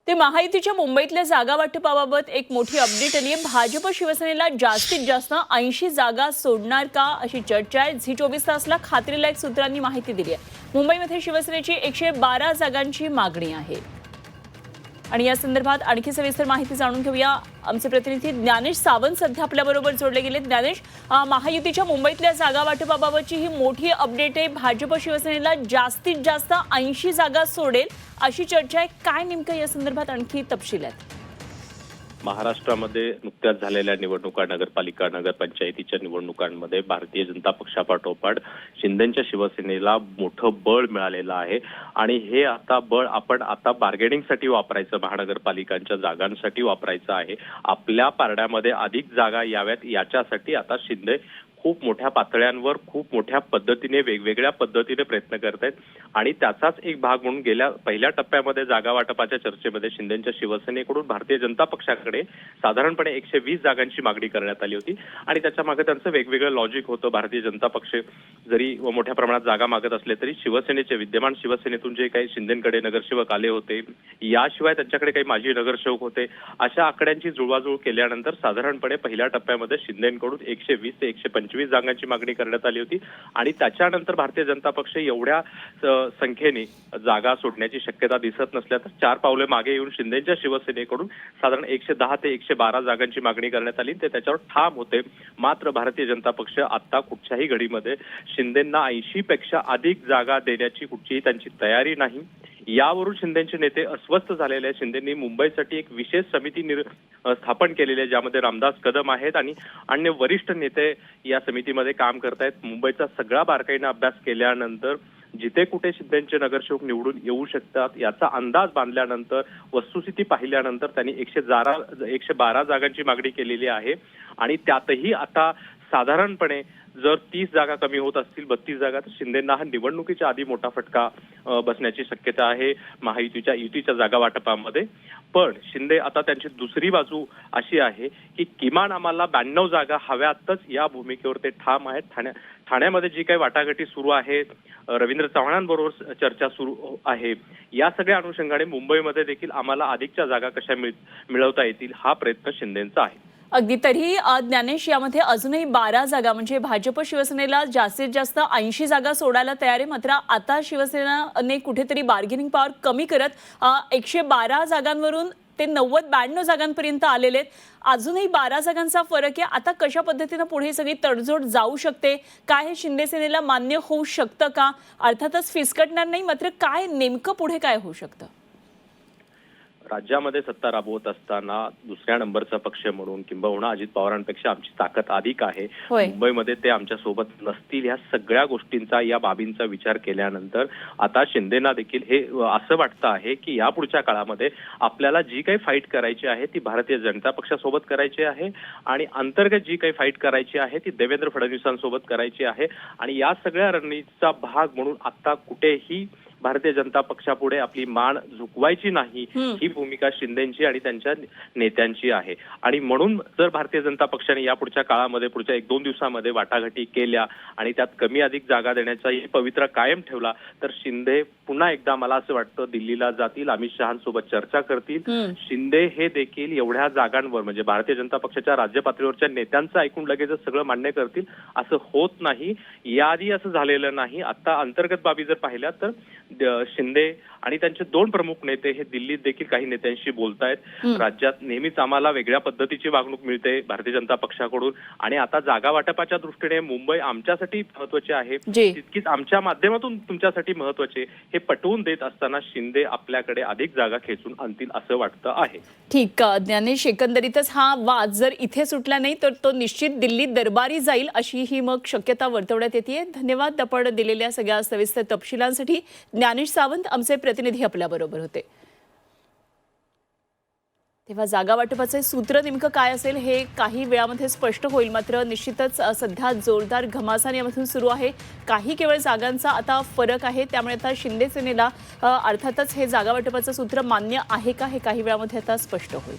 ते महायुतीच्या मुंबईतल्या जागा वाटपाबाबत एक मोठी अपडेट आली आहे। भाजप शिवसेनेला जास्तीत जास्त 80 जागा सोडणार का अशी चर्चा आहे। झी 24 तासला खात्रीलायक सूत्रांनी माहिती दिली आहे। मुंबईमध्ये शिवसेनेची 112 जागांची मागणी आहे आणि या संदर्भात आणखी सविस्तर माहिती जाणून घेऊया। आमचे प्रतिनिधी ज्ञानेश सावंत सध्या आपल्याबरोबर जोडले गेले। ज्ञानेश, महायुतीच्या मुंबईतल्या जागा वाटपाबाबतची ही मोठी अपडेट आहे। भाजप शिवसेनेला जास्तीत जास्त 80 जागा सोडेल अशी चर्चा आहे। काय नेमकं या संदर्भात आणखी तपशील आहेत? महाराष्ट्रामध्ये नुकत्याच झालेल्या निवडणुका, नगरपालिका, नगरपंचायतीच्या निवडणुकांमध्ये भारतीय जनता पक्षापाठोपाठ शिंदेच्या शिवसेनेला मोठं बळ मिळालेलं आहे आणि हे बळ आपण बार्गेनिंगसाठी वापरायचं, महानगरपालिकांच्या जागांसाठी वापरायचं आहे। आपल्या पारड्यामध्ये अधिक जागा याव्यात याच्यासाठी आता शिंदे खूप मोठ्या पातळ्यांवर, खूप मोठ्या पद्धतीने, वेगवेगळ्या पद्धतीने प्रयत्न करत आहेत आणि त्याचाच एक भाग म्हणून गेल्या पहिल्या टप्प्यामध्ये जागा वाटपाच्या चर्चेमध्ये शिंदेच्या शिवसेनेकडून भारतीय जनता पक्षाकडे साधारणपणे 120 जागांची मागणी करण्यात आली होती आणि त्याच्या मागे त्यांचं वेगवेगळं लॉजिक होतं। भारतीय जनता पक्ष जरी मोठ्या प्रमाणात जागा मागत असले तरी शिवसेनेचे, विद्यमान शिवसेनेतून जे काही शिंदेकडे नगरसेवक आले होते, याशिवाय त्यांच्याकडे काही माजी नगरसेवक होते, अशा आकड्यांची जुळवाजुळव केल्यानंतर साधारणपणे पहिल्या टप्प्यामध्ये शिंदेकडून 120 ते 125 जागांची मागणी करण्यात आली होती आणि त्याच्यानंतर भारतीय जनता पक्ष एवढ्या संख्येने जागा सोडण्याची शक्यता दिसत नसल्या तर 4 पावले मागे येऊन शिंदेच्या शिवसेनेकडून साधारण 110 ते 112 जागांची मागणी करण्यात आली। ते त्याच्यावर ठाम होते। मात्र भारतीय जनता पक्ष आता कुठच्याही घडीमध्ये शिंदेंना 80 पेक्षा अधिक जागा देण्याची कुठचीही त्यांची तयारी नाही। यावरून शिंदेचे नेते अस्वस्थ झालेले आहेत। शिंदेंनी मुंबईसाठी एक विशेष समिती स्थापन केलेली आहे, ज्यामध्ये रामदास कदम आहेत आणि अन्य वरिष्ठ नेते या समितीमध्ये काम करतायत। मुंबईचा सगळा बारकाईने अभ्यास केल्यानंतर जिथे कुठे शिंदेचे नगरसेवक निवडून येऊ शकतात याचा अंदाज बांधल्यानंतर, वस्तुस्थिती पाहिल्यानंतर त्यांनी 112 जागांची मागणी केलेली आहे आणि त्यातही आता साधारणपणे जर 30 जागा कमी होत असतील, 32 जागा, तर शिंदेंना हा निवडणुकीच्या आधी मोठा फटका बसण्याची शक्यता आहे युतीच्या जागा वाटपामध्ये। पण शिंदे आता त्यांची दुसरी बाजू अशी आहे की किमान आम्हाला 92 जागा हव्यातच या भूमिकेवर ते ठाम आहेत। ठाण्यामध्ये जी काही वाटाघाटी सुरू आहे, रवींद्र चव्हाणांबरोबर चर्चा सुरू आहे, या सगळ्या अनुषंगाने मुंबईमध्ये देखील आम्हाला अधिकच्या जागा कशा मिळवता येतील हा प्रयत्न शिंदेंचा आहे। अगदी, तरी ज्ञानेश, यामध्ये अजूनही 12 जागा म्हणजे भाजप शिवसेनेला जास्तीत जास्त 80 जागा सोडायला तयार आहे। मात्र आता शिवसेनेने कुठेतरी बार्गेनिंग पॉवर कमी करत 112 जागांवरून ते 90-92 जागांपर्यंत आलेले आहेत। अजूनही 12 जागांचा फरक आहे। आता कशा पद्धतीने पुढे सगळी तडजोड जाऊ शकते? काय हे शिंदे सेनेला मान्य होऊ शकतं का? अर्थातच फिसकटणार नाही, मात्र काय नेमकं पुढे काय होऊ शकतं? राज्यामध्ये सत्ता राबवत असताना दुसऱ्या नंबरचा पक्ष म्हणून किंबहुना अजित पवारांपेक्षा आमची ताकद अधिक आहे। मुंबईमध्ये ते आमच्या सोबत नसतील, ह्या सगळ्या गोष्टींचा, या बाबींचा विचार केल्यानंतर आता शिंदेना देखील हे असं वाटतं आहे की या पुढच्या काळामध्ये आपल्याला जी काही फाईट करायची आहे ती भारतीय जनता पक्षासोबत करायची आहे आणि अंतर्गत जी काही फाईट करायची आहे ती देवेंद्र फडणवीसांसोबत करायची आहे आणि या सगळ्या रणनीतीचा भाग म्हणून आता कुठेही भारतीय जनता पक्षापुढे आपली मान झुकवायची नाही, ही भूमिका शिंदेची आणि त्यांच्या नेत्यांची आहे। आणि म्हणून जर भारतीय जनता पक्षाने या पुढच्या काळामध्ये, पुढच्या 1-2 दिवसामध्ये वाटाघाटी केल्या आणि त्यात कमी अधिक जागा देण्याचा पवित्रा कायम ठेवला तर शिंदे पुन्हा एकदा, मला असं वाटतं, दिल्लीला जातील, अमित शहांसोबत चर्चा करतील। शिंदे हे देखील एवढ्या जागांवर, म्हणजे भारतीय जनता पक्षाच्या राज्य पातळीवरच्या नेत्यांचं ऐकून लगेच सगळं मान्य करतील असं होत नाही। याआधी असं झालेलं नाही। आता अंतर्गत बाबी जर पाहिल्या तर शिंदे आणि त्यांचे 2 प्रमुख नेते हे दिल्लीत देखील काही नेत्यांशी बोलतायत। राज्यात नेहमीच आम्हाला वेगळ्या पद्धतीची वागणूक मिळते भारतीय जनता पक्षाकडून आणि आता जागा वाटपाच्या दृष्टीने मुंबई आमच्यासाठी महत्वाची आहे, तितकीच आमच्या माध्यमातून तुमच्यासाठी महत्वाचे, हे पटवून देत असताना शिंदे आपल्याकडे अधिक जागा खेचून आणतील असं वाटतं आहे। ठीक, ज्ञानेश, एकंदरीतच हा वाद जर इथे सुटला नाही तर तो निश्चित दिल्लीत दरबारी जाईल अशी ही मग शक्यता वर्तवण्यात येते। धन्यवाद आपण दिलेल्या सगळ्या सविस्तर तपशिलांसाठी। ज्ञानेश सावंत आमचे प्रतिनिधी आपल्याबरोबर होते। तेव्हा जागा वाटपाचे सूत्र नेमकं काय असेल हे काही वेळामध्ये स्पष्ट होईल। मात्र निश्चितच सध्या जोरदार घमासान यामधून सुरू आहे। काही केवळ जागांचा आता फरक आहे, त्यामुळे आता शिंदे सेनेला अर्थातच हे जागा वाटपाचं सूत्र मान्य आहे का हे काही वेळामध्ये आता स्पष्ट होईल।